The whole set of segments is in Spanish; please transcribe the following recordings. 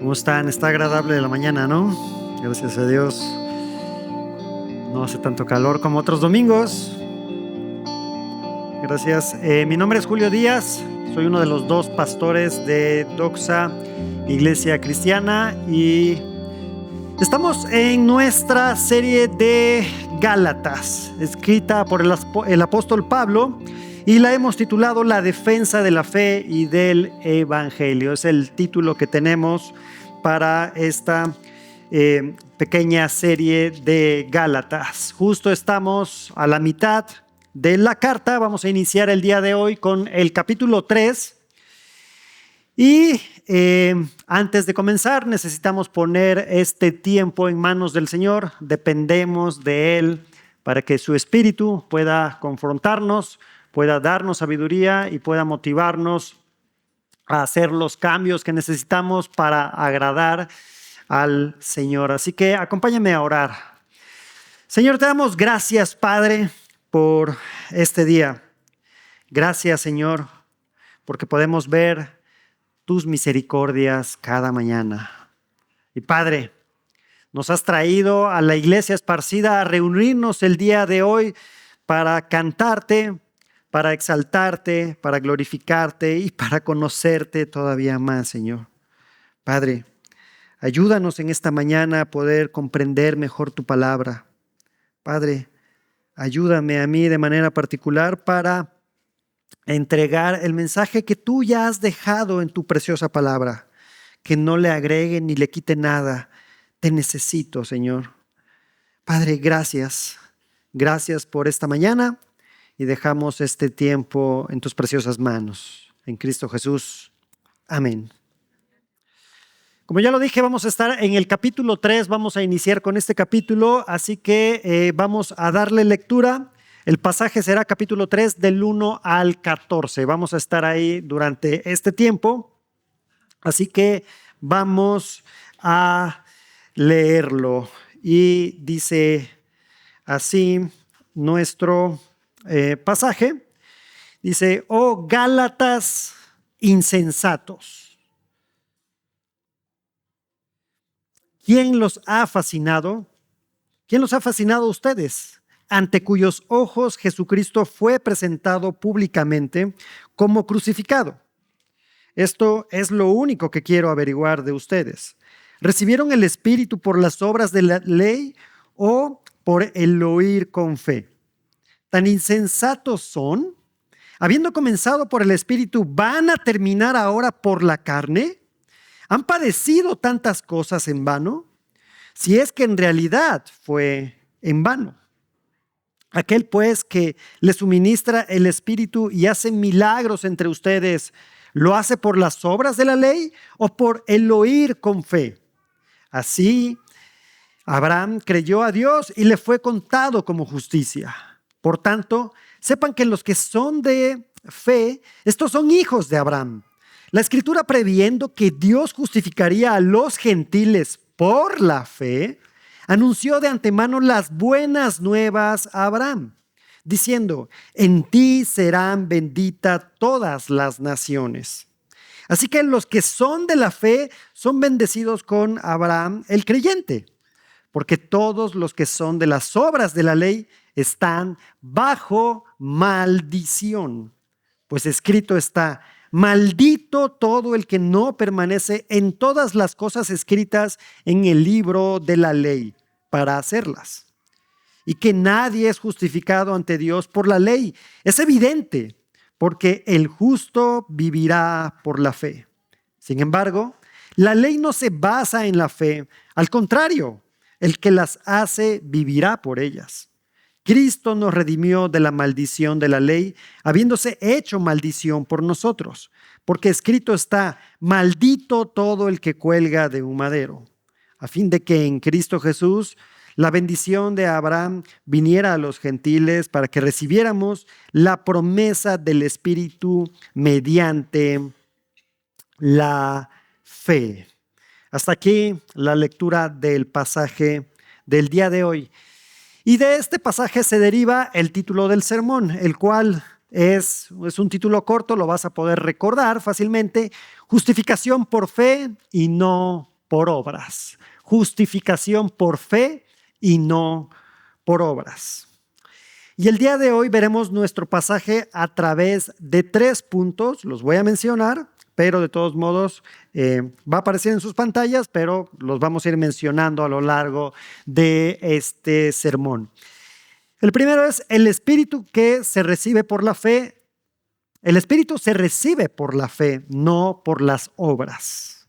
¿Cómo están? Está agradable la mañana, ¿no? Gracias a Dios. No hace tanto calor como otros domingos. Gracias. Mi nombre es Julio Díaz. Soy uno de los dos pastores de Doxa Iglesia Cristiana y estamos en nuestra serie de Gálatas, escrita por el apóstol Pablo, y la hemos titulado La defensa de la fe y del evangelio. Es el título que tenemos para esta pequeña serie de Gálatas. Justo estamos a la mitad de la carta. Vamos a iniciar el día de hoy con el capítulo 3. Y antes de comenzar necesitamos poner este tiempo en manos del Señor. Dependemos de Él para que su Espíritu pueda confrontarnos, pueda darnos sabiduría y pueda motivarnos a hacer los cambios que necesitamos para agradar al Señor. Así que acompáñame a orar. Señor, te damos gracias, Padre, por este día. Gracias, Señor, porque podemos ver tus misericordias cada mañana. Y Padre, nos has traído a la iglesia esparcida a reunirnos el día de hoy para cantarte, para exaltarte, para glorificarte y para conocerte todavía más, Señor. Padre, ayúdanos en esta mañana a poder comprender mejor tu palabra. Padre, ayúdame a mí de manera particular para entregar el mensaje que tú ya has dejado en tu preciosa palabra, que no le agregue ni le quite nada. Te necesito, Señor. Padre, gracias. Gracias por esta mañana y dejamos este tiempo en tus preciosas manos. En Cristo Jesús. Amén. Como ya lo dije, vamos a estar en el capítulo 3, vamos a iniciar con este capítulo, así que vamos a darle lectura. El pasaje será capítulo 3 del 1 al 14. Vamos a estar ahí durante este tiempo, así que vamos a leerlo. Y dice así nuestro pasaje, dice: oh Gálatas insensatos, ¿quién los ha fascinado? ¿Quién los ha fascinado a ustedes? Ante cuyos ojos Jesucristo fue presentado públicamente como crucificado. Esto es lo único que quiero averiguar de ustedes. ¿Recibieron el Espíritu por las obras de la ley o por el oír con fe? ¿Tan insensatos son? Habiendo comenzado por el Espíritu, ¿van a terminar ahora por la carne? ¿Han padecido tantas cosas en vano? Si es que en realidad fue en vano. Aquel pues que le suministra el Espíritu y hace milagros entre ustedes, ¿lo hace por las obras de la ley o por el oír con fe? Así, Abraham creyó a Dios y le fue contado como justicia. Por tanto, sepan que los que son de fe, estos son hijos de Abraham. La Escritura, previendo que Dios justificaría a los gentiles por la fe, anunció de antemano las buenas nuevas a Abraham, diciendo: en ti serán benditas todas las naciones. Así que los que son de la fe son bendecidos con Abraham el creyente, porque todos los que son de las obras de la ley están bajo maldición. Pues escrito está: maldito todo el que no permanece en todas las cosas escritas en el libro de la ley para hacerlas. Y que nadie es justificado ante Dios por la ley. Es evidente, porque el justo vivirá por la fe. Sin embargo, la ley no se basa en la fe. Al contrario, el que las hace vivirá por ellas. Cristo nos redimió de la maldición de la ley, habiéndose hecho maldición por nosotros, porque escrito está: maldito todo el que cuelga de un madero, a fin de que en Cristo Jesús la bendición de Abraham viniera a los gentiles para que recibiéramos la promesa del Espíritu mediante la fe. Hasta aquí la lectura del pasaje del día de hoy. Y de este pasaje se deriva el título del sermón, el cual es un título corto, lo vas a poder recordar fácilmente: justificación por fe y no por obras. Justificación por fe y no por obras. Y el día de hoy veremos nuestro pasaje a través de 3 puntos. Los voy a mencionar, pero de todos modos va a aparecer en sus pantallas, pero los vamos a ir mencionando a lo largo de este sermón. El primero es el Espíritu que se recibe por la fe. El Espíritu se recibe por la fe, no por las obras.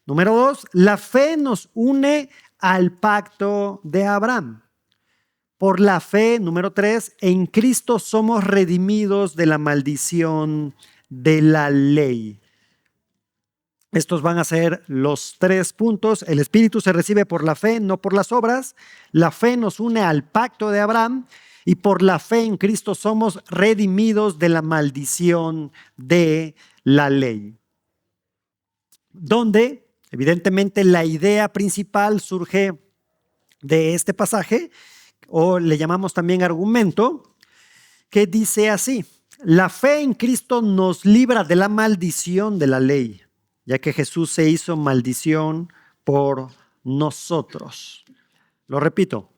Número 2, la fe nos une al pacto de Abraham. Por la fe, número 3, en Cristo somos redimidos de la maldición de la ley. Estos van a ser los 3 puntos. El Espíritu se recibe por la fe, no por las obras. La fe nos une al pacto de Abraham y por la fe en Cristo somos redimidos de la maldición de la ley. Donde, evidentemente, la idea principal surge de este pasaje, o le llamamos también argumento, que dice así: la fe en Cristo nos libra de la maldición de la ley, ya que Jesús se hizo maldición por nosotros. Lo repito,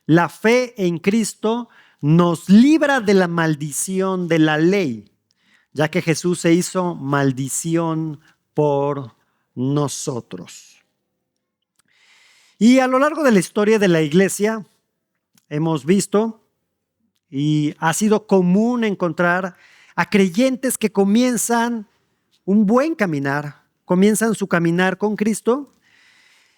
la fe en Cristo nos libra de la maldición de la ley, ya que Jesús se hizo maldición por nosotros. Y a lo largo de la historia de la iglesia hemos visto y ha sido común encontrar a creyentes que comienzan un buen caminar, comienzan su caminar con Cristo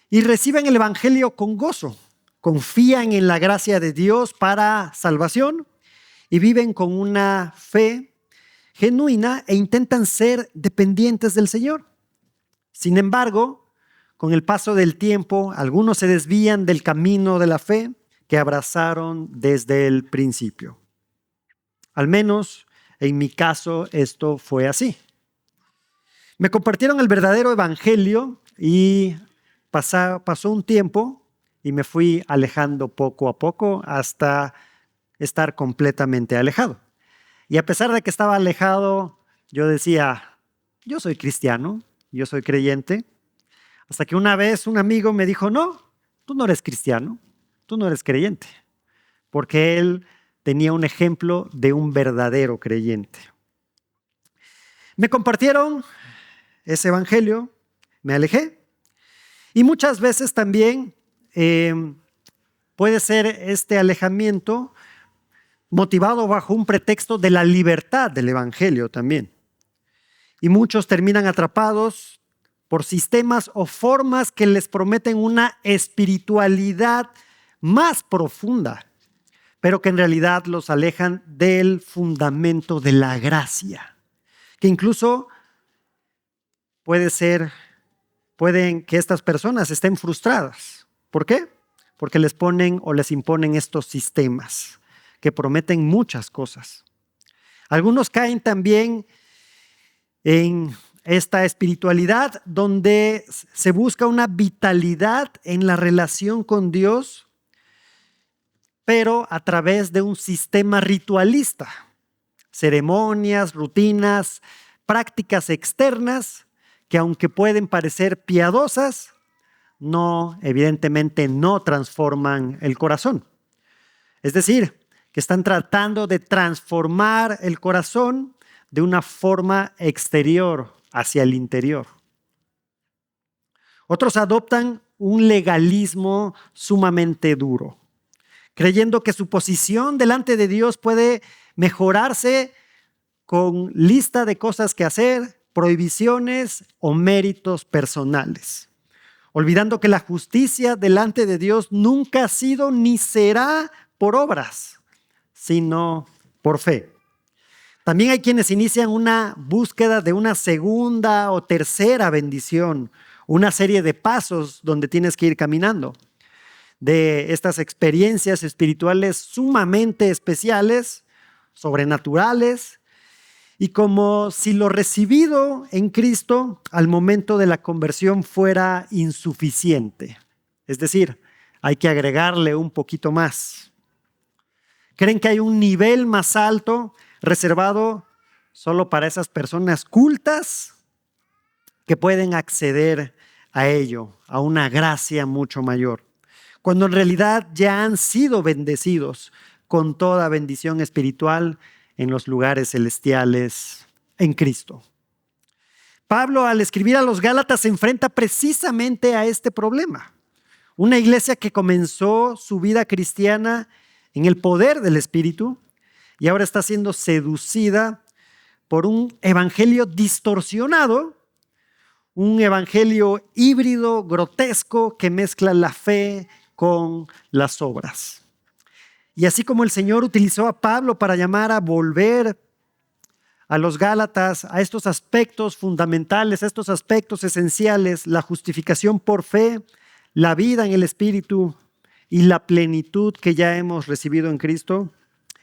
y reciben el Evangelio con gozo, confían en la gracia de Dios para salvación y viven con una fe genuina e intentan ser dependientes del Señor. Sin embargo, con el paso del tiempo, algunos se desvían del camino de la fe que abrazaron desde el principio. Al menos en mi caso esto fue así. Me compartieron el verdadero evangelio y pasó un tiempo y me fui alejando poco a poco hasta estar completamente alejado. Y a pesar de que estaba alejado, yo decía, yo soy cristiano, yo soy creyente. Hasta que una vez un amigo me dijo, no, tú no eres cristiano. Tú no eres creyente, porque él tenía un ejemplo de un verdadero creyente. Me compartieron ese evangelio, me alejé y muchas veces también puede ser este alejamiento motivado bajo un pretexto de la libertad del evangelio también. Y muchos terminan atrapados por sistemas o formas que les prometen una espiritualidad más profunda, pero que en realidad los alejan del fundamento de la gracia, que incluso pueden que estas personas estén frustradas. ¿Por qué? Porque les ponen o les imponen estos sistemas que prometen muchas cosas. Algunos caen también en esta espiritualidad donde se busca una vitalidad en la relación con Dios, pero a través de un sistema ritualista, ceremonias, rutinas, prácticas externas que aunque pueden parecer piadosas, evidentemente no transforman el corazón. Es decir, que están tratando de transformar el corazón de una forma exterior hacia el interior. Otros adoptan un legalismo sumamente duro, creyendo que su posición delante de Dios puede mejorarse con lista de cosas que hacer, prohibiciones o méritos personales, olvidando que la justicia delante de Dios nunca ha sido ni será por obras, sino por fe. También hay quienes inician una búsqueda de una segunda o tercera bendición, una serie de pasos donde tienes que ir caminando, de estas experiencias espirituales sumamente especiales, sobrenaturales, y como si lo recibido en Cristo al momento de la conversión fuera insuficiente. Es decir, hay que agregarle un poquito más. Creen que hay un nivel más alto reservado solo para esas personas cultas que pueden acceder a ello, a una gracia mucho mayor, cuando en realidad ya han sido bendecidos con toda bendición espiritual en los lugares celestiales en Cristo. Pablo, al escribir a los Gálatas, se enfrenta precisamente a este problema. Una iglesia que comenzó su vida cristiana en el poder del Espíritu y ahora está siendo seducida por un evangelio distorsionado, un evangelio híbrido, grotesco, que mezcla la fe con las obras. Y así como el Señor utilizó a Pablo para llamar a volver a los Gálatas a estos aspectos fundamentales, a estos aspectos esenciales, la justificación por fe, la vida en el Espíritu y la plenitud que ya hemos recibido en Cristo,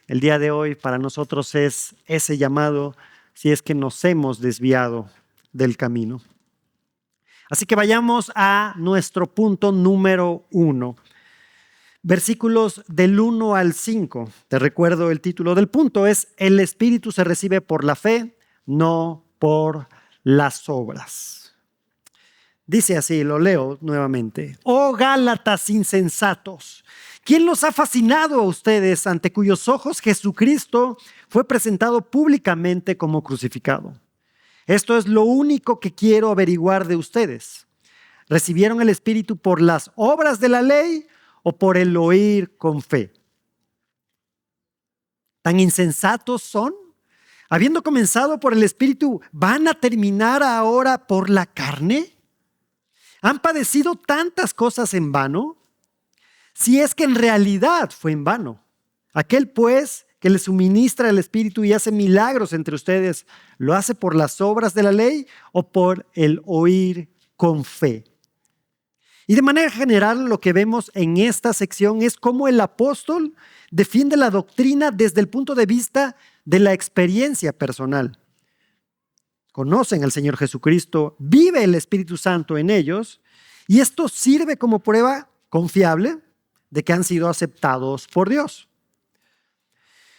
el día de hoy para nosotros es ese llamado si es que nos hemos desviado del camino. Así que vayamos a nuestro punto número 1. Versículos del 1 al 5. Te recuerdo el título del punto, es: el Espíritu se recibe por la fe, no por las obras. Dice así, lo leo nuevamente. Oh Gálatas insensatos, ¿quién los ha fascinado a ustedes ante cuyos ojos Jesucristo fue presentado públicamente como crucificado? Esto es lo único que quiero averiguar de ustedes. ¿Recibieron el Espíritu por las obras de la ley o por el oír con fe? ¿Tan insensatos son? Habiendo comenzado por el Espíritu, ¿van a terminar ahora por la carne? ¿Han padecido tantas cosas en vano? Si es que en realidad fue en vano. Aquel pues que les suministra el Espíritu y hace milagros entre ustedes, ¿lo hace por las obras de la ley o por el oír con fe? Y de manera general lo que vemos en esta sección es cómo el apóstol defiende la doctrina desde el punto de vista de la experiencia personal. Conocen al Señor Jesucristo, vive el Espíritu Santo en ellos y esto sirve como prueba confiable de que han sido aceptados por Dios.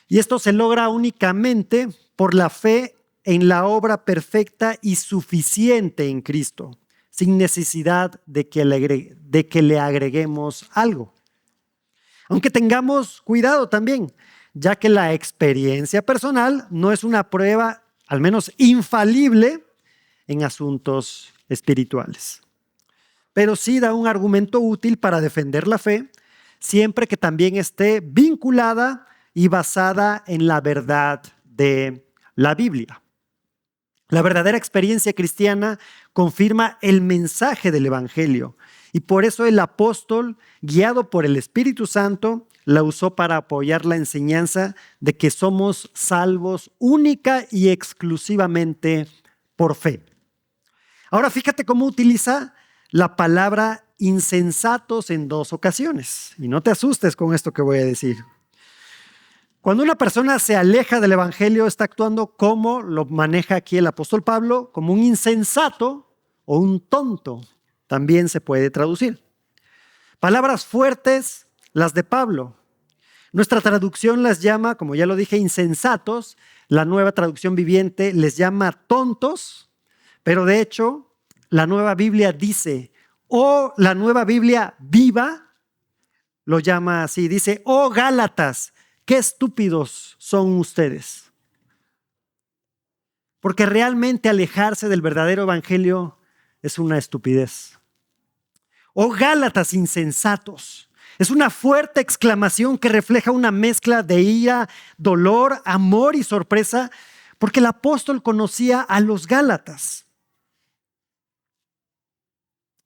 Y esto se logra únicamente por la fe en la obra perfecta y suficiente en Cristo, sin necesidad de que le agreguemos algo. Aunque tengamos cuidado también, ya que la experiencia personal no es una prueba, al menos infalible, en asuntos espirituales. Pero sí da un argumento útil para defender la fe, siempre que también esté vinculada y basada en la verdad de la Biblia. La verdadera experiencia cristiana confirma el mensaje del Evangelio y por eso el apóstol, guiado por el Espíritu Santo, la usó para apoyar la enseñanza de que somos salvos única y exclusivamente por fe. Ahora fíjate cómo utiliza la palabra insensatos en 2 ocasiones. Y no te asustes con esto que voy a decir. Cuando una persona se aleja del Evangelio, está actuando como lo maneja aquí el apóstol Pablo, como un insensato o un tonto. También se puede traducir. Palabras fuertes, las de Pablo. Nuestra traducción las llama, como ya lo dije, insensatos. La Nueva Traducción Viviente les llama tontos, pero de hecho la Nueva Biblia dice, o la Nueva Biblia Viva lo llama así, dice: oh Gálatas, qué estúpidos son ustedes. Porque realmente alejarse del verdadero evangelio es una estupidez. Oh Gálatas insensatos. Es una fuerte exclamación que refleja una mezcla de ira, dolor, amor y sorpresa, porque el apóstol conocía a los Gálatas.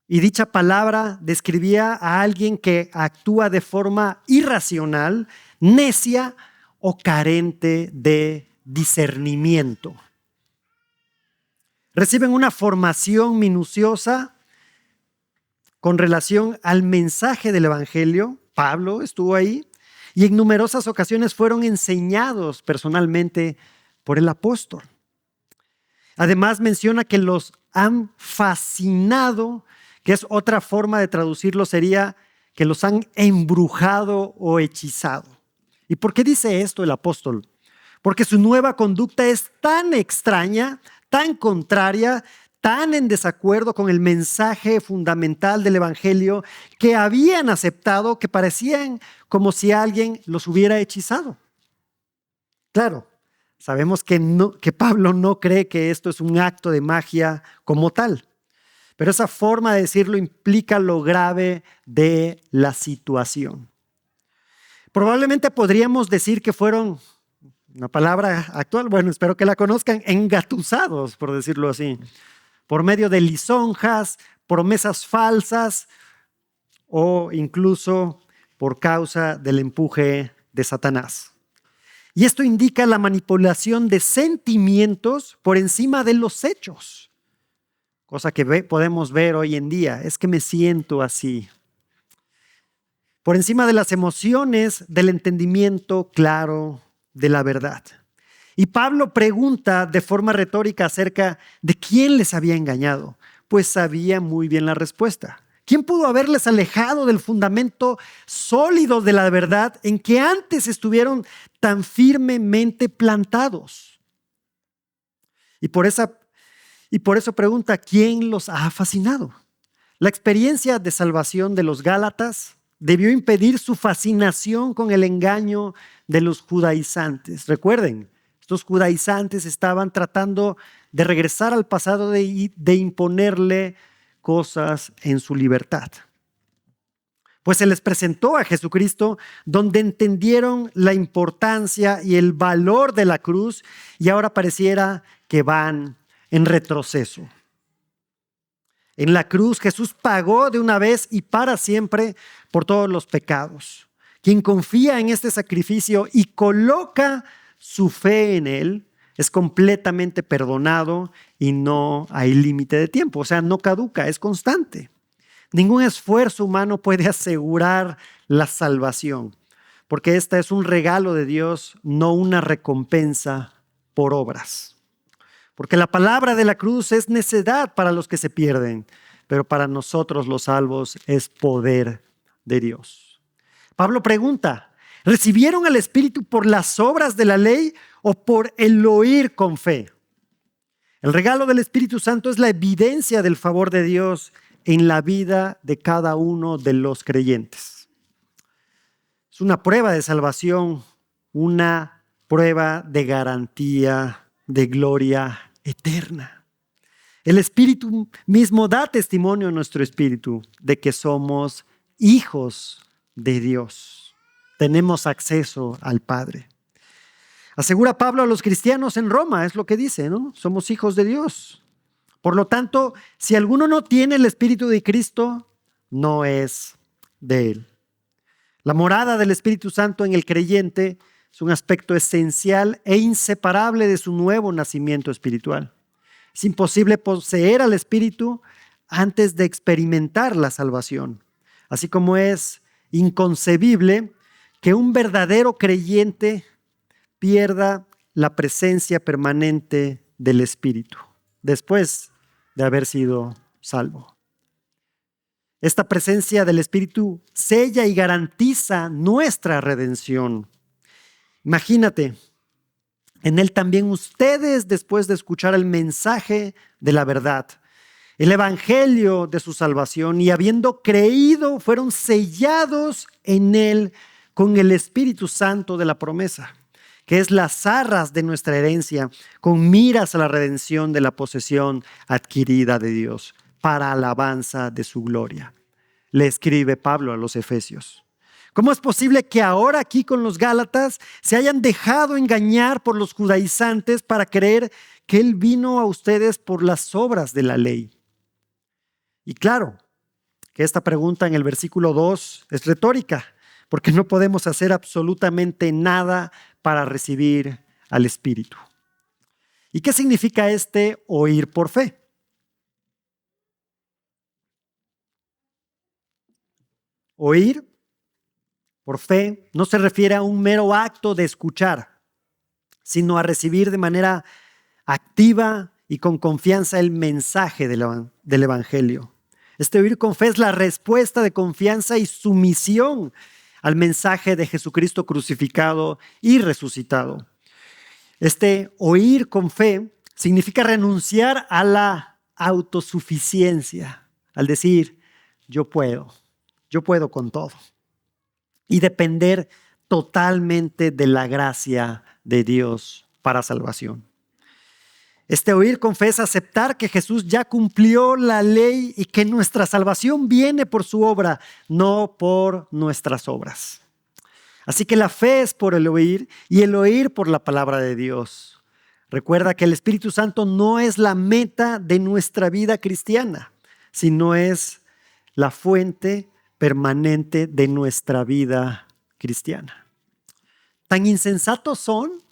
Y dicha palabra describía a alguien que actúa de forma irracional, necia o carente de discernimiento. Reciben una formación minuciosa con relación al mensaje del Evangelio. Pablo estuvo ahí y en numerosas ocasiones fueron enseñados personalmente por el apóstol. Además menciona que los han fascinado, que es otra forma de traducirlo, sería que los han embrujado o hechizado. ¿Y por qué dice esto el apóstol? Porque su nueva conducta es tan extraña, tan contraria, tan en desacuerdo con el mensaje fundamental del Evangelio que habían aceptado que parecían como si alguien los hubiera hechizado. Claro, sabemos que Pablo no cree que esto es un acto de magia como tal, pero esa forma de decirlo implica lo grave de la situación. Probablemente podríamos decir que fueron, una palabra actual, bueno, espero que la conozcan, engatusados, por decirlo así, por medio de lisonjas, promesas falsas o incluso por causa del empuje de Satanás. Y esto indica la manipulación de sentimientos por encima de los hechos. Cosa que podemos ver hoy en día, es que me siento así. Por encima de las emociones, del entendimiento claro de la verdad. Y Pablo pregunta de forma retórica acerca de quién les había engañado, pues sabía muy bien la respuesta. ¿Quién pudo haberles alejado del fundamento sólido de la verdad en que antes estuvieron tan firmemente plantados? Y por eso pregunta, ¿quién los ha fascinado? La experiencia de salvación de los Gálatas debió impedir su fascinación con el engaño de los judaizantes. Recuerden, estos judaizantes estaban tratando de regresar al pasado de imponerle cosas en su libertad. Pues se les presentó a Jesucristo, donde entendieron la importancia y el valor de la cruz, y ahora pareciera que van en retroceso. En la cruz Jesús pagó de una vez y para siempre por todos los pecados. Quien confía en este sacrificio y coloca su fe en él es completamente perdonado y no hay límite de tiempo. O sea, no caduca, es constante. Ningún esfuerzo humano puede asegurar la salvación, porque esta es un regalo de Dios, no una recompensa por obras. Porque la palabra de la cruz es necedad para los que se pierden, pero para nosotros los salvos es poder de Dios. Pablo pregunta, ¿recibieron al Espíritu por las obras de la ley o por el oír con fe? El regalo del Espíritu Santo es la evidencia del favor de Dios en la vida de cada uno de los creyentes. Es una prueba de salvación, una prueba de garantía de gloria eterna. El Espíritu mismo da testimonio a nuestro espíritu de que somos hijos de Dios. Tenemos acceso al Padre. Asegura Pablo a los cristianos en Roma, es lo que dice, ¿no? Somos hijos de Dios. Por lo tanto, si alguno no tiene el Espíritu de Cristo, no es de él. La morada del Espíritu Santo en el creyente es un aspecto esencial e inseparable de su nuevo nacimiento espiritual. Es imposible poseer al Espíritu antes de experimentar la salvación, así como es inconcebible que un verdadero creyente pierda la presencia permanente del Espíritu después de haber sido salvo. Esta presencia del Espíritu sella y garantiza nuestra redención. Imagínate, en él también ustedes, después de escuchar el mensaje de la verdad, el evangelio de su salvación, y habiendo creído, fueron sellados en él con el Espíritu Santo de la promesa, que es las arras de nuestra herencia, con miras a la redención de la posesión adquirida de Dios, para alabanza de su gloria. Le escribe Pablo a los Efesios. ¿Cómo es posible que ahora aquí con los Gálatas se hayan dejado engañar por los judaizantes para creer que Él vino a ustedes por las obras de la ley? Y claro, que esta pregunta en el versículo 2 es retórica, porque no podemos hacer absolutamente nada para recibir al Espíritu. ¿Y qué significa este oír por fe? Oír por fe no se refiere a un mero acto de escuchar, sino a recibir de manera activa y con confianza el mensaje del Evangelio. Este oír con fe es la respuesta de confianza y sumisión al mensaje de Jesucristo crucificado y resucitado. Este oír con fe significa renunciar a la autosuficiencia, al decir, yo puedo con todo. Y depender totalmente de la gracia de Dios para salvación. Este oír con fe es aceptar que Jesús ya cumplió la ley y que nuestra salvación viene por su obra, no por nuestras obras. Así que la fe es por el oír y el oír por la palabra de Dios. Recuerda que el Espíritu Santo no es la meta de nuestra vida cristiana, sino es la fuente permanente de nuestra vida cristiana. Tan insensatos son,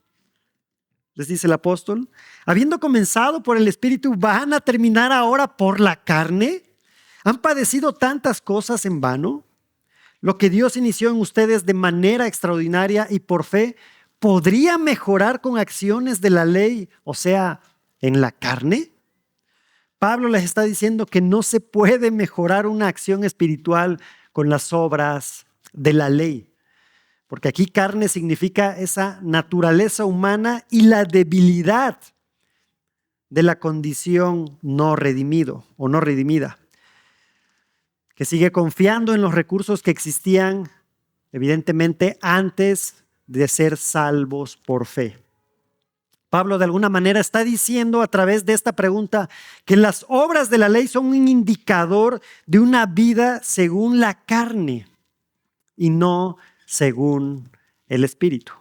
les dice el apóstol, habiendo comenzado por el Espíritu, ¿van a terminar ahora por la carne? ¿Han padecido tantas cosas en vano? Lo que Dios inició en ustedes de manera extraordinaria y por fe, ¿podría mejorar con acciones de la ley, o sea, en la carne? Pablo les está diciendo que no se puede mejorar una acción espiritual con las obras de la ley. Porque aquí carne significa esa naturaleza humana y la debilidad de la condición no redimido o no redimida, que sigue confiando en los recursos que existían, evidentemente, antes de ser salvos por fe. Pablo de alguna manera está diciendo a través de esta pregunta que las obras de la ley son un indicador de una vida según la carne y no según el Espíritu.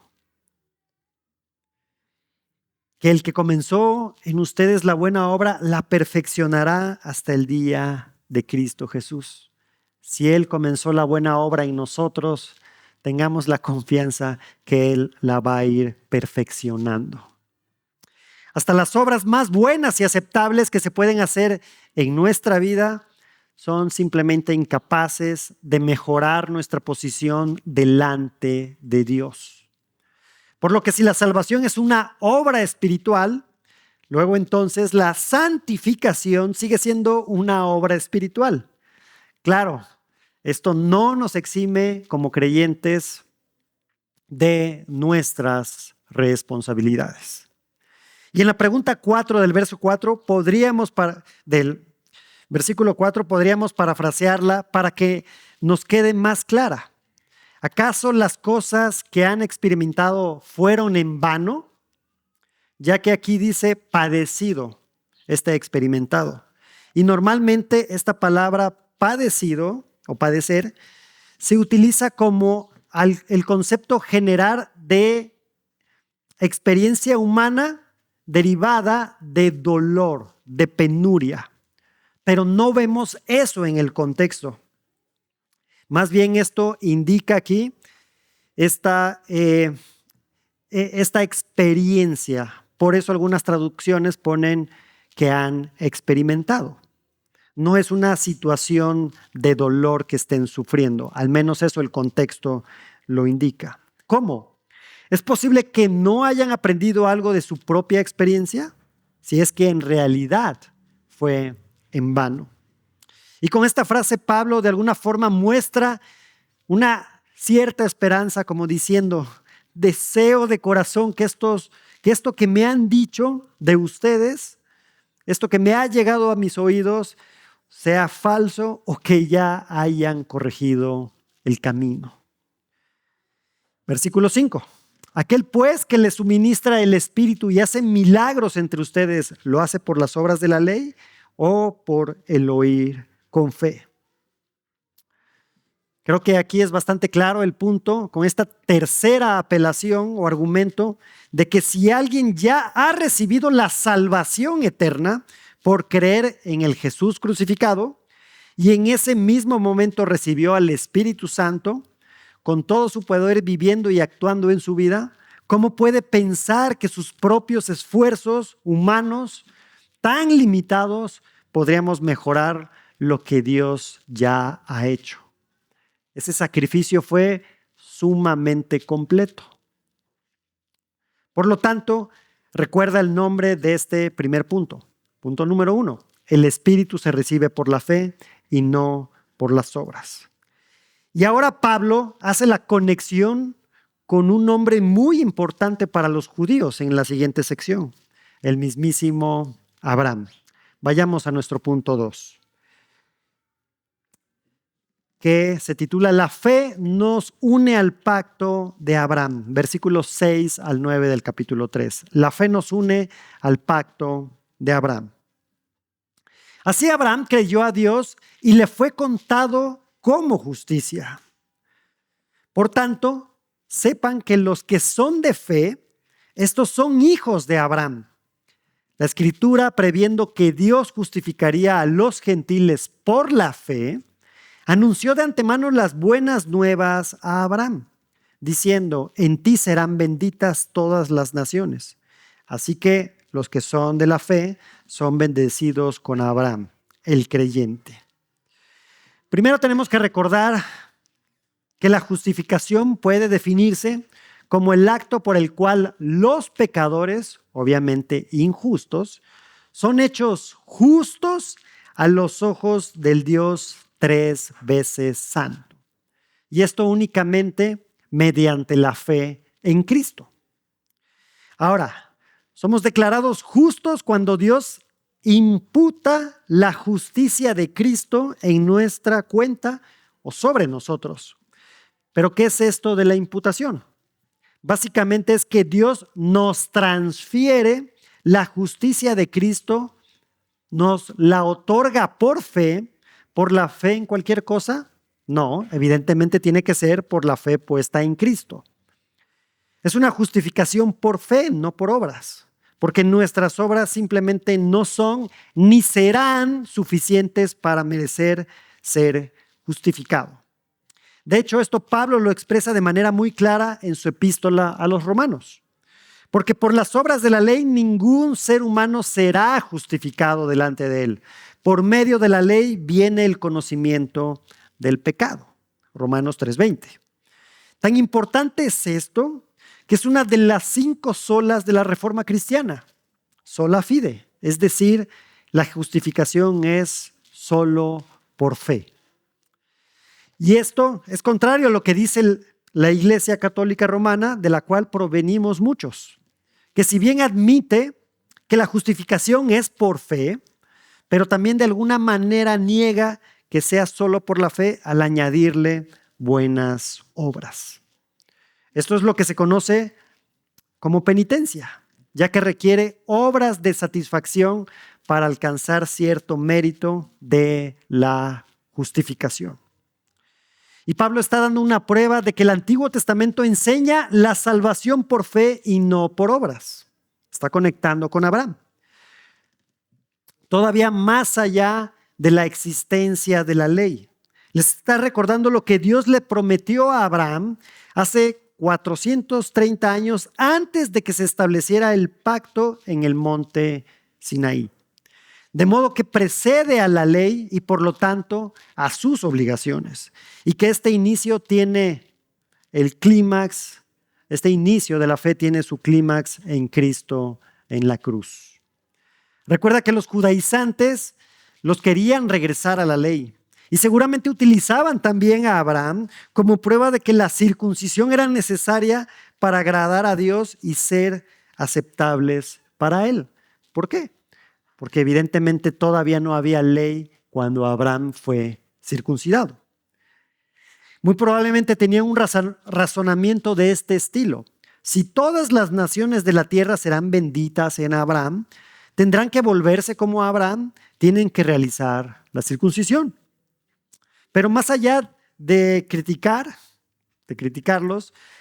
Que el que comenzó en ustedes la buena obra la perfeccionará hasta el día de Cristo Jesús. Si Él comenzó la buena obra en nosotros, tengamos la confianza que Él la va a ir perfeccionando. Hasta las obras más buenas y aceptables que se pueden hacer en nuestra vida son simplemente incapaces de mejorar nuestra posición delante de Dios. Por lo que si la salvación es una obra espiritual, luego entonces la santificación sigue siendo una obra espiritual. Claro, esto no nos exime como creyentes de nuestras responsabilidades. Y en la pregunta 4 del verso 4, del versículo 4, podríamos parafrasearla para que nos quede más clara. ¿Acaso las cosas que han experimentado fueron en vano? Ya que aquí dice padecido, experimentado. Y normalmente esta palabra padecido o padecer se utiliza como el concepto general de experiencia humana derivada de dolor, de penuria. Pero no vemos eso en el contexto. Más bien esto indica aquí esta experiencia. Por eso algunas traducciones ponen que han experimentado. No es una situación de dolor que estén sufriendo. Al menos eso el contexto lo indica. ¿Cómo? ¿Es posible que no hayan aprendido algo de su propia experiencia? Si es que en realidad fue en vano. Y con esta frase Pablo de alguna forma muestra una cierta esperanza, como diciendo, deseo de corazón que esto que me han dicho de ustedes, esto que me ha llegado a mis oídos, sea falso o que ya hayan corregido el camino. Versículo 5. Aquel pues que les suministra el Espíritu y hace milagros entre ustedes, ¿lo hace por las obras de la ley o por el oír con fe? Creo que aquí es bastante claro el punto con esta tercera apelación o argumento de que si alguien ya ha recibido la salvación eterna por creer en el Jesús crucificado y en ese mismo momento recibió al Espíritu Santo con todo su poder viviendo y actuando en su vida, ¿cómo puede pensar que sus propios esfuerzos humanos tan limitados podríamos mejorar lo que Dios ya ha hecho? Ese sacrificio fue sumamente completo. Por lo tanto, recuerda el nombre de este primer punto. Punto número 1. El Espíritu se recibe por la fe y no por las obras. Y ahora Pablo hace la conexión con un nombre muy importante para los judíos en la siguiente sección, el mismísimo Abraham. Vayamos a nuestro punto 2, que se titula La fe nos une al pacto de Abraham, versículos 6 al 9 del capítulo 3. La fe nos une al pacto de Abraham. Así Abraham creyó a Dios y le fue contado como justicia. Por tanto, sepan que los que son de fe, estos son hijos de Abraham. La Escritura, previendo que Dios justificaría a los gentiles por la fe, anunció de antemano las buenas nuevas a Abraham, diciendo: en ti serán benditas todas las naciones. Así que los que son de la fe son bendecidos con Abraham, el creyente. Primero tenemos que recordar que la justificación puede definirse como el acto por el cual los pecadores, obviamente injustos, son hechos justos a los ojos del Dios 3 veces santo. Y esto únicamente mediante la fe en Cristo. Ahora, somos declarados justos cuando Dios imputa la justicia de Cristo en nuestra cuenta o sobre nosotros. ¿Pero qué es esto de la imputación? Básicamente es que Dios nos transfiere la justicia de Cristo, nos la otorga por fe. ¿Por la fe en cualquier cosa? No, evidentemente tiene que ser por la fe puesta en Cristo. Es una justificación por fe, no por obras, porque nuestras obras simplemente no son ni serán suficientes para merecer ser justificado. De hecho, esto Pablo lo expresa de manera muy clara en su epístola a los Romanos. Porque por las obras de la ley ningún ser humano será justificado delante de él. Por medio de la ley viene el conocimiento del pecado. Romanos 3:20. Tan importante es esto que es una de las 5 solas de la Reforma cristiana. Sola fide, es decir, la justificación es solo por fe. Y esto es contrario a lo que dice la Iglesia Católica Romana, de la cual provenimos muchos, que si bien admite que la justificación es por fe, pero también de alguna manera niega que sea solo por la fe al añadirle buenas obras. Esto es lo que se conoce como penitencia, ya que requiere obras de satisfacción para alcanzar cierto mérito de la justificación. Y Pablo está dando una prueba de que el Antiguo Testamento enseña la salvación por fe y no por obras. Está conectando con Abraham. Todavía más allá de la existencia de la ley. Les está recordando lo que Dios le prometió a Abraham hace 430 años antes de que se estableciera el pacto en el monte Sinaí. De modo que precede a la ley y por lo tanto a sus obligaciones. Y que este inicio tiene el clímax, este inicio de la fe tiene su clímax en Cristo en la cruz. Recuerda que los judaizantes los querían regresar a la ley y seguramente utilizaban también a Abraham como prueba de que la circuncisión era necesaria para agradar a Dios y ser aceptables para Él. ¿Por qué? Porque evidentemente todavía no había ley cuando Abraham fue circuncidado. Muy probablemente tenía un razonamiento de este estilo. Si todas las naciones de la tierra serán benditas en Abraham, tendrán que volverse como Abraham, tienen que realizar la circuncisión. Pero más allá de criticarlos,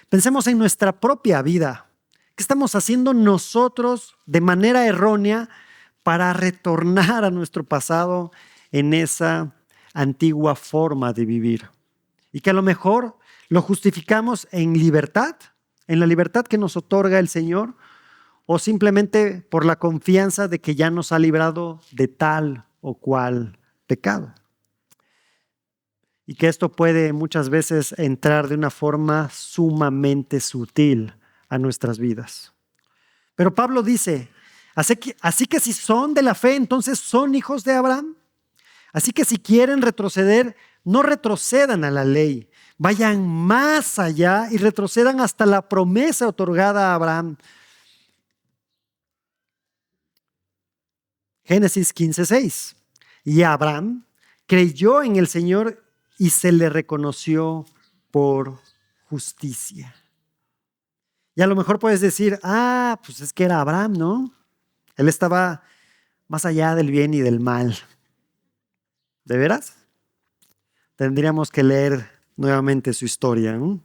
pensemos en nuestra propia vida. ¿Qué estamos haciendo nosotros de manera errónea para retornar a nuestro pasado en esa antigua forma de vivir? Y que a lo mejor lo justificamos en la libertad que nos otorga el Señor, o simplemente por la confianza de que ya nos ha librado de tal o cual pecado. Y que esto puede muchas veces entrar de una forma sumamente sutil a nuestras vidas. Pero Pablo dice, así que si son de la fe, entonces son hijos de Abraham. Así que si quieren retroceder, no retrocedan a la ley, vayan más allá y retrocedan hasta la promesa otorgada a Abraham. Génesis 15:6. Y Abraham creyó en el Señor y se le reconoció por justicia. Y a lo mejor puedes decir, pues es que era Abraham, ¿no? Él estaba más allá del bien y del mal. ¿De veras? Tendríamos que leer nuevamente su historia, ¿no?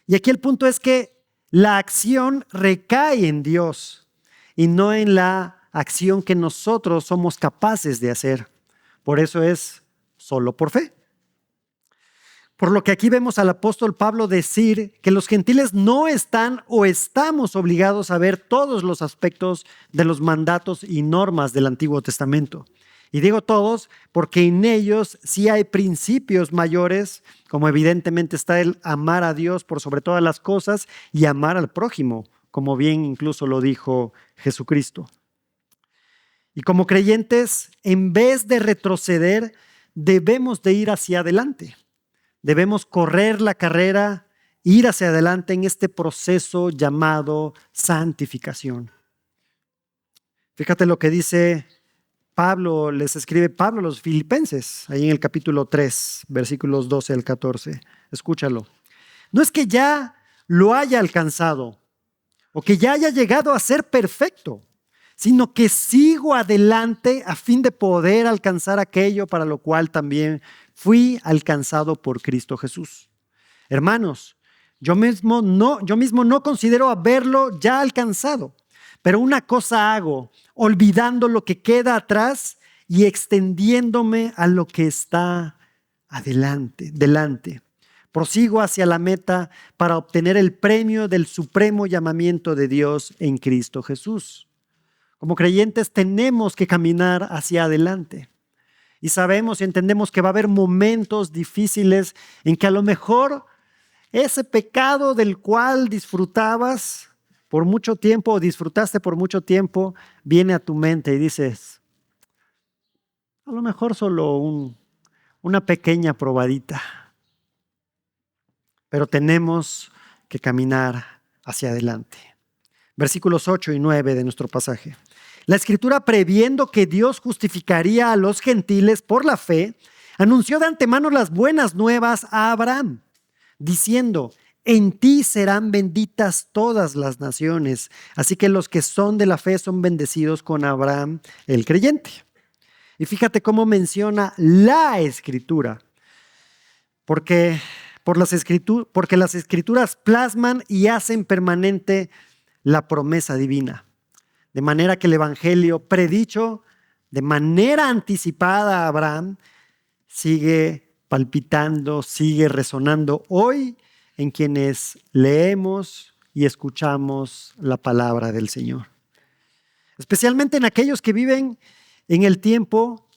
Y aquí el punto es que la acción recae en Dios y no en la acción que nosotros somos capaces de hacer. Por eso es solo por fe. Por lo que aquí vemos al apóstol Pablo decir que los gentiles no están o estamos obligados a ver todos los aspectos de los mandatos y normas del Antiguo Testamento. Y digo todos porque en ellos sí hay principios mayores, como evidentemente está el amar a Dios por sobre todas las cosas y amar al prójimo, como bien incluso lo dijo Jesucristo. Y como creyentes, en vez de retroceder, debemos de ir hacia adelante. Debemos correr la carrera, ir hacia adelante en este proceso llamado santificación. Fíjate lo que dice Pablo, les escribe Pablo a los filipenses, ahí en el capítulo 3, versículos 12 al 14. Escúchalo. No es que ya lo haya alcanzado o que ya haya llegado a ser perfecto, sino que sigo adelante a fin de poder alcanzar aquello para lo cual también fui alcanzado por Cristo Jesús. Hermanos, yo mismo no considero haberlo ya alcanzado, pero una cosa hago, olvidando lo que queda atrás y extendiéndome a lo que está delante. Prosigo hacia la meta para obtener el premio del supremo llamamiento de Dios en Cristo Jesús. Como creyentes tenemos que caminar hacia adelante. Y sabemos y entendemos que va a haber momentos difíciles en que a lo mejor ese pecado del cual disfrutabas por mucho tiempo o disfrutaste por mucho tiempo viene a tu mente y dices, a lo mejor solo una pequeña probadita. Pero tenemos que caminar hacia adelante. Versículos 8 y 9 de nuestro pasaje. La Escritura, previendo que Dios justificaría a los gentiles por la fe, anunció de antemano las buenas nuevas a Abraham, diciendo, en ti serán benditas todas las naciones. Así que los que son de la fe son bendecidos con Abraham, el creyente. Y fíjate cómo menciona la Escritura, porque las Escrituras plasman y hacen permanente la promesa divina. De manera que el Evangelio predicho de manera anticipada a Abraham sigue palpitando, sigue resonando hoy en quienes leemos y escuchamos la palabra del Señor. Especialmente en aquellos que viven en el tiempo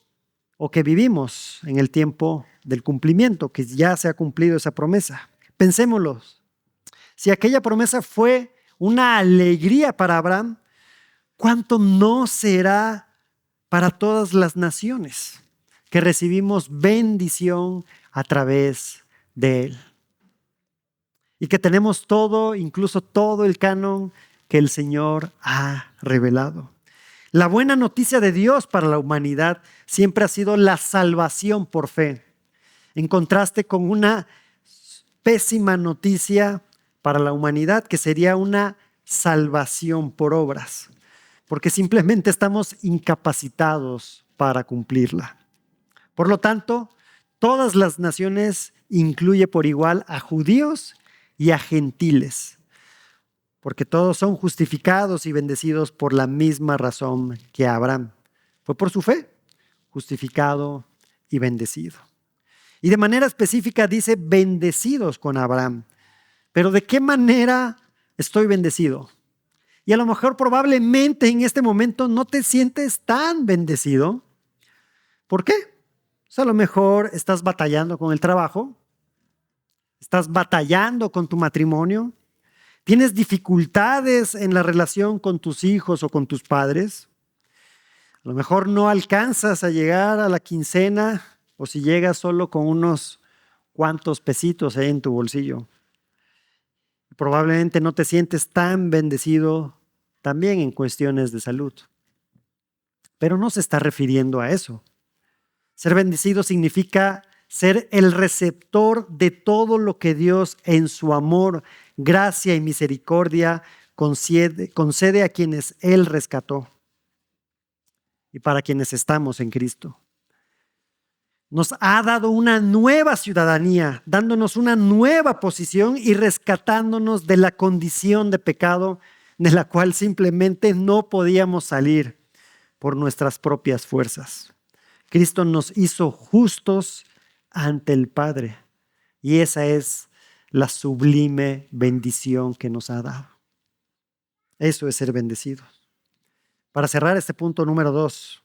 o que vivimos en el tiempo del cumplimiento, que ya se ha cumplido esa promesa. Pensémoslo. Si aquella promesa fue una alegría para Abraham, ¿cuánto no será para todas las naciones que recibimos bendición a través de él? Y que tenemos todo, incluso todo el canon que el Señor ha revelado. La buena noticia de Dios para la humanidad siempre ha sido la salvación por fe, en contraste con una pésima noticia para la humanidad que sería una salvación por obras, porque simplemente estamos incapacitados para cumplirla. Por lo tanto, todas las naciones incluye por igual a judíos y a gentiles, porque todos son justificados y bendecidos por la misma razón que Abraham. Fue por su fe, justificado y bendecido. Y de manera específica dice bendecidos con Abraham. Pero ¿de qué manera estoy bendecido? Y a lo mejor probablemente en este momento no te sientes tan bendecido. ¿Por qué? A lo mejor estás batallando con el trabajo, estás batallando con tu matrimonio, tienes dificultades en la relación con tus hijos o con tus padres. A lo mejor no alcanzas a llegar a la quincena o si llegas solo con unos cuantos pesitos ahí en tu bolsillo. Probablemente no te sientes tan bendecido también en cuestiones de salud. pero no se está refiriendo a eso. Ser bendecido significa ser el receptor de todo lo que Dios en su amor, gracia y misericordia concede a quienes Él rescató y para quienes estamos en Cristo. Nos ha dado una nueva ciudadanía, dándonos una nueva posición y rescatándonos de la condición de pecado de la cual simplemente no podíamos salir por nuestras propias fuerzas. Cristo nos hizo justos ante el Padre y esa es la sublime bendición que nos ha dado. Eso es ser bendecidos. Para cerrar este punto número 2,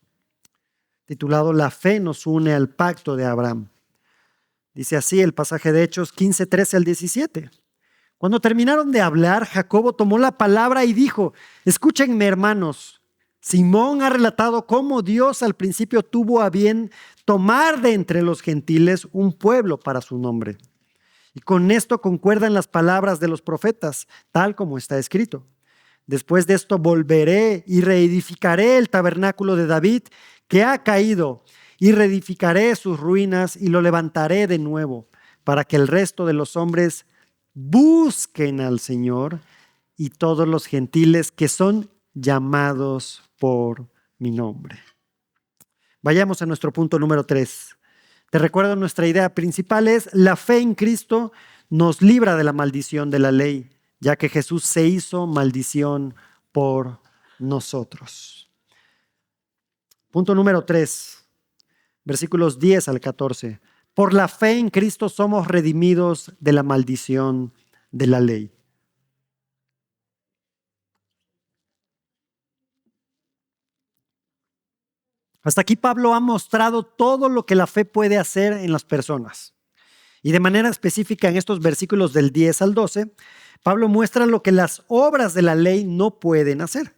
titulado La fe nos une al pacto de Abraham. Dice así el pasaje de Hechos 15, 13 al 17. Cuando terminaron de hablar, Jacobo tomó la palabra y dijo: escúchenme, hermanos. Simón ha relatado cómo Dios al principio tuvo a bien tomar de entre los gentiles un pueblo para su nombre. Y con esto concuerdan las palabras de los profetas, tal como está escrito. Después de esto volveré y reedificaré el tabernáculo de David que ha caído, y reedificaré sus ruinas y lo levantaré de nuevo, para que el resto de los hombres busquen al Señor y todos los gentiles que son llamados por mi nombre. Vayamos a nuestro punto número 3. Te recuerdo, nuestra idea principal es: la fe en Cristo nos libra de la maldición de la ley, ya que Jesús se hizo maldición por nosotros. Punto número 3, versículos 10 al 14. Por la fe en Cristo somos redimidos de la maldición de la ley. Hasta aquí Pablo ha mostrado todo lo que la fe puede hacer en las personas. Y de manera específica en estos versículos del 10 al 12, Pablo muestra lo que las obras de la ley no pueden hacer.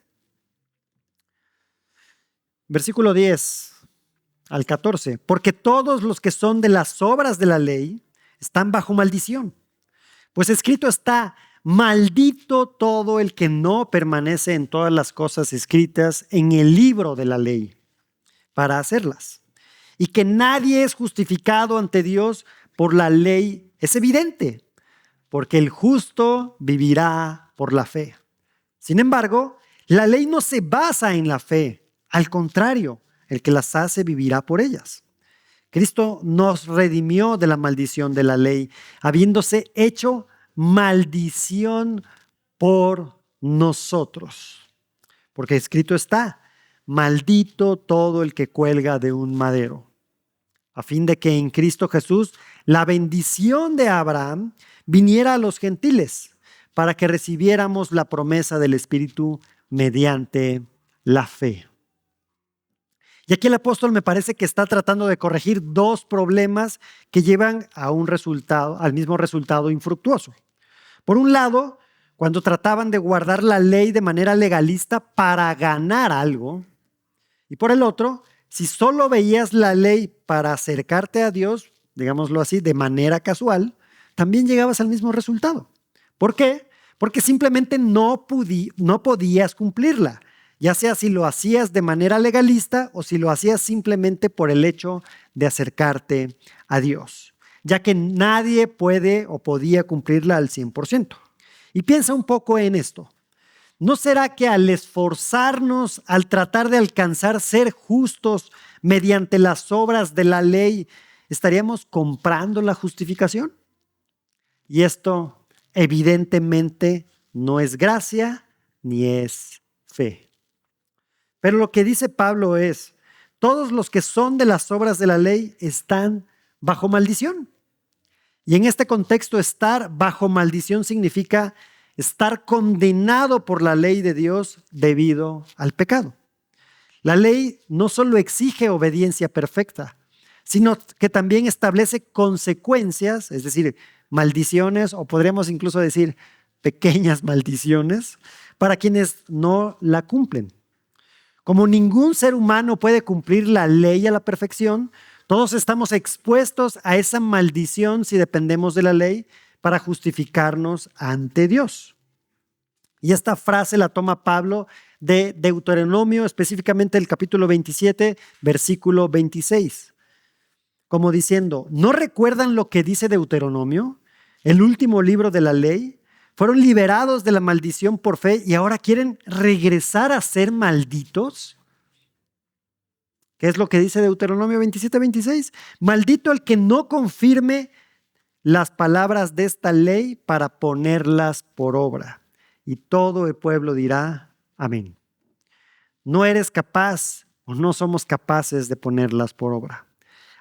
Versículo 10 al 14. Porque todos los que son de las obras de la ley están bajo maldición. Pues escrito está: maldito todo el que no permanece en todas las cosas escritas en el libro de la ley para hacerlas. Y que nadie es justificado ante Dios por la ley es evidente, porque el justo vivirá por la fe. Sin embargo, la ley no se basa en la fe. Al contrario, el que las hace vivirá por ellas. Cristo nos redimió de la maldición de la ley, habiéndose hecho maldición por nosotros. Porque escrito está: maldito todo el que cuelga de un madero, a fin de que en Cristo Jesús la bendición de Abraham viniera a los gentiles, para que recibiéramos la promesa del Espíritu mediante la fe. Y aquí el apóstol me parece que está tratando de corregir dos problemas que llevan a un resultado, al mismo resultado infructuoso. Por un lado, cuando trataban de guardar la ley de manera legalista para ganar algo, y por el otro, si solo veías la ley para acercarte a Dios, digámoslo así, de manera casual, también llegabas al mismo resultado. ¿Por qué? Porque simplemente no podías cumplirla, ya sea si lo hacías de manera legalista o si lo hacías simplemente por el hecho de acercarte a Dios, ya que nadie puede o podía cumplirla al 100%. Y piensa un poco en esto. ¿No será que al esforzarnos, al tratar de alcanzar ser justos mediante las obras de la ley, estaríamos comprando la justificación? Y esto evidentemente no es gracia ni es fe. Pero lo que dice Pablo es: todos los que son de las obras de la ley están bajo maldición. Y en este contexto, estar bajo maldición significa estar condenado por la ley de Dios debido al pecado. La ley no solo exige obediencia perfecta, sino que también establece consecuencias, es decir, maldiciones, o podríamos incluso decir pequeñas maldiciones, para quienes no la cumplen. Como ningún ser humano puede cumplir la ley a la perfección, todos estamos expuestos a esa maldición si dependemos de la ley para justificarnos ante Dios. Y esta frase la toma Pablo de Deuteronomio, específicamente el capítulo 27, versículo 26. Como diciendo, ¿no recuerdan lo que dice Deuteronomio? El último libro de la ley. Fueron liberados de la maldición por fe y ahora quieren regresar a ser malditos. ¿Qué es lo que dice Deuteronomio 27, 26? Maldito el que no confirme las palabras de esta ley para ponerlas por obra. Y todo el pueblo dirá, amén. No eres capaz o no somos capaces de ponerlas por obra.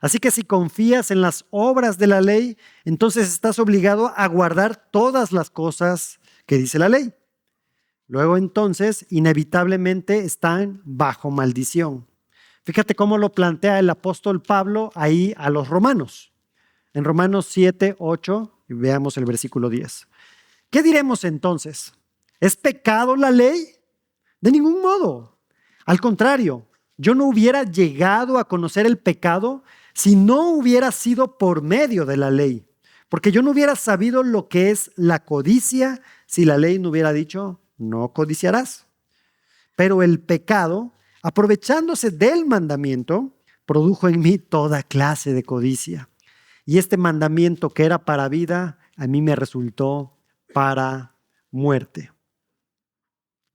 Así que si confías en las obras de la ley, entonces estás obligado a guardar todas las cosas que dice la ley. Luego entonces, inevitablemente están bajo maldición. Fíjate cómo lo plantea el apóstol Pablo ahí a los romanos. En Romanos 7, 8, y veamos el versículo 10. ¿Qué diremos entonces? ¿Es pecado la ley? De ningún modo. Al contrario, yo no hubiera llegado a conocer el pecado si no hubiera sido por medio de la ley. Porque yo no hubiera sabido lo que es la codicia si la ley no hubiera dicho, no codiciarás. Pero el pecado, aprovechándose del mandamiento, produjo en mí toda clase de codicia. Y este mandamiento que era para vida, a mí me resultó para muerte.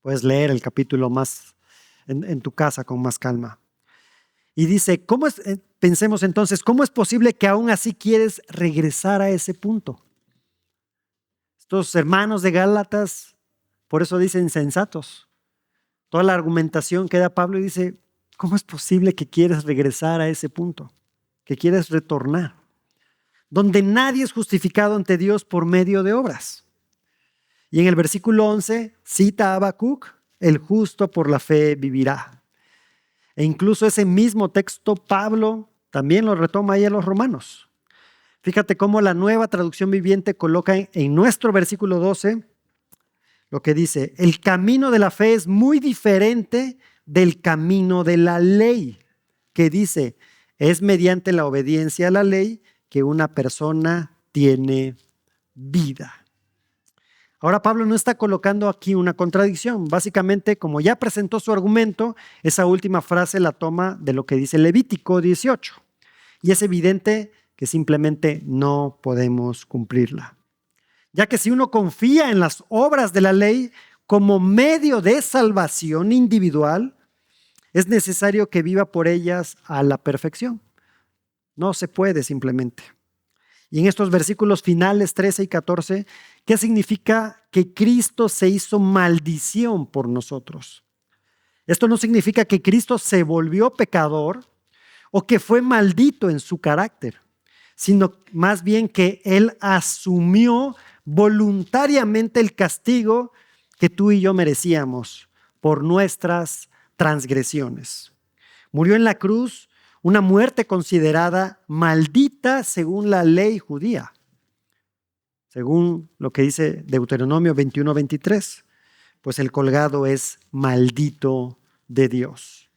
Puedes leer el capítulo más en tu casa con más calma. Y dice, pensemos entonces, ¿cómo es posible que aún así quieres regresar a ese punto? Estos hermanos de Gálatas, por eso dicen insensatos. Toda la argumentación que da Pablo y dice, ¿cómo es posible que quieres regresar a ese punto? Que quieres retornar. Donde nadie es justificado ante Dios por medio de obras. Y en el versículo 11 cita a Habacuc, el justo por la fe vivirá. E incluso ese mismo texto Pablo también lo retoma ahí a los romanos. Fíjate cómo la Nueva Traducción Viviente coloca en nuestro versículo 12 lo que dice, el camino de la fe es muy diferente del camino de la ley, que dice, es mediante la obediencia a la ley que una persona tiene vida. Ahora Pablo no está colocando aquí una contradicción. Básicamente, como ya presentó su argumento, esa última frase la toma de lo que dice Levítico 18. Y es evidente que simplemente no podemos cumplirla. Ya que si uno confía en las obras de la ley como medio de salvación individual, es necesario que viva por ellas a la perfección. No se puede simplemente. Y en estos versículos finales 13 y 14, ¿qué significa que Cristo se hizo maldición por nosotros? Esto no significa que Cristo se volvió pecador o que fue maldito en su carácter, sino más bien que Él asumió voluntariamente el castigo que tú y yo merecíamos por nuestras transgresiones. Murió en la cruz una muerte considerada maldita según la ley judía, según lo que dice Deuteronomio 21, 23, pues el colgado es maldito de Dios.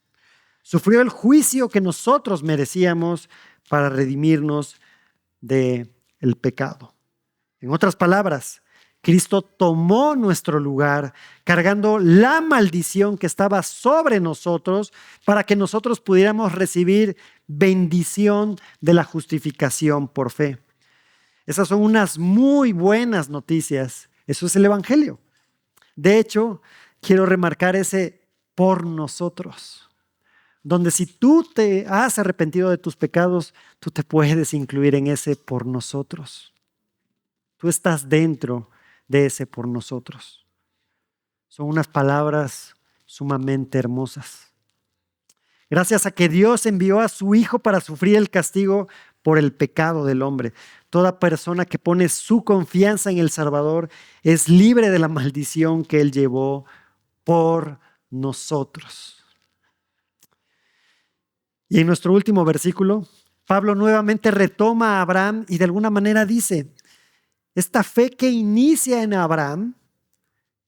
Sufrió el juicio que nosotros merecíamos para redimirnos del pecado. En otras palabras, Cristo tomó nuestro lugar, cargando la maldición que estaba sobre nosotros para que nosotros pudiéramos recibir bendición de la justificación por fe. Esas son unas muy buenas noticias. Eso es el Evangelio. De hecho, quiero remarcar ese por nosotros, donde si tú te has arrepentido de tus pecados, tú te puedes incluir en ese por nosotros. Tú estás dentro de ese por nosotros. Son unas palabras sumamente hermosas. Gracias a que Dios envió a su Hijo para sufrir el castigo por el pecado del hombre. Toda persona que pone su confianza en el Salvador es libre de la maldición que Él llevó por nosotros. Y en nuestro último versículo, Pablo nuevamente retoma a Abraham y de alguna manera dice, esta fe que inicia en Abraham,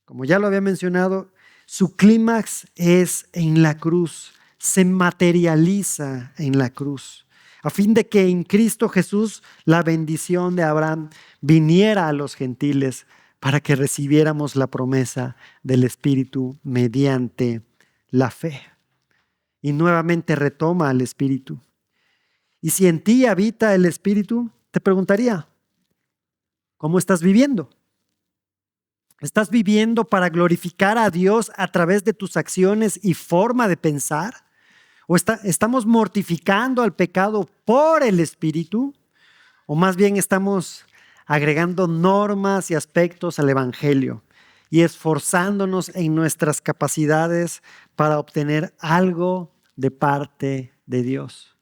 como ya lo había mencionado, su clímax es en la cruz, se materializa en la cruz, a fin de que en Cristo Jesús la bendición de Abraham viniera a los gentiles para que recibiéramos la promesa del Espíritu mediante la fe. Y nuevamente retoma al Espíritu. Y si en ti habita el Espíritu, te preguntaría, ¿cómo estás viviendo? ¿Estás viviendo para glorificar a Dios a través de tus acciones y forma de pensar? ¿O estamos mortificando al pecado por el Espíritu? ¿O más bien estamos agregando normas y aspectos al Evangelio y esforzándonos en nuestras capacidades para obtener algo de parte de Dios?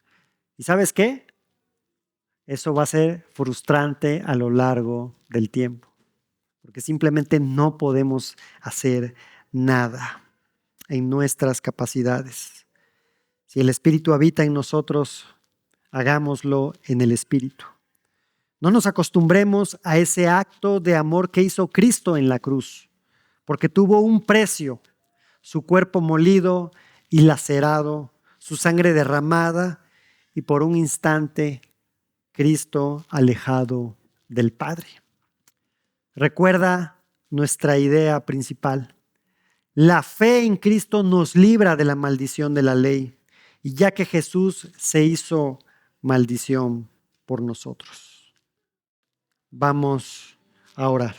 ¿Y sabes qué? Eso va a ser frustrante a lo largo del tiempo, porque simplemente no podemos hacer nada en nuestras capacidades. Si el Espíritu habita en nosotros, hagámoslo en el Espíritu. No nos acostumbremos a ese acto de amor que hizo Cristo en la cruz, porque tuvo un precio, su cuerpo molido y lacerado, su sangre derramada, y por un instante Cristo alejado del Padre. Recuerda nuestra idea principal. La fe en Cristo nos libra de la maldición de la ley, y ya que Jesús se hizo maldición por nosotros. Vamos a orar.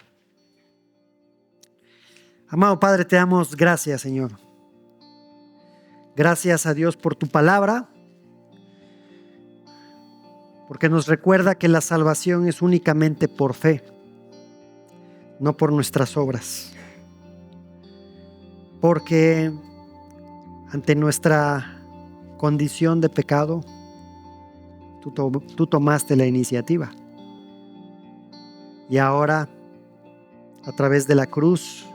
Amado Padre, te damos gracias, Señor. Gracias a Dios por tu palabra, porque nos recuerda que la salvación es únicamente por fe, no por nuestras obras. Porque ante nuestra condición de pecado, tú tomaste la iniciativa. Y ahora, a través de la cruz,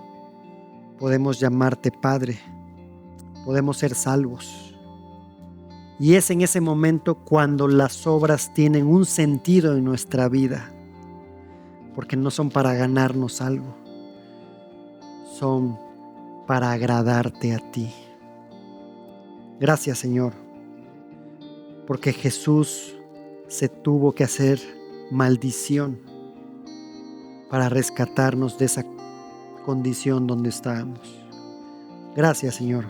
podemos llamarte Padre, podemos ser salvos. Y es en ese momento cuando las obras tienen un sentido en nuestra vida, porque no son para ganarnos algo, son para agradarte a ti. Gracias, Señor, porque Jesús se tuvo que hacer maldición para rescatarnos de esa condición donde estábamos. Gracias, Señor,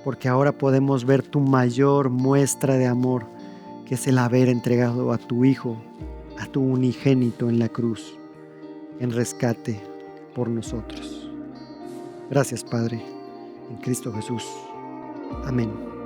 porque ahora podemos ver tu mayor muestra de amor, que es el haber entregado a tu Hijo, a tu unigénito en la cruz, en rescate por nosotros. Gracias, Padre, en Cristo Jesús. Amén.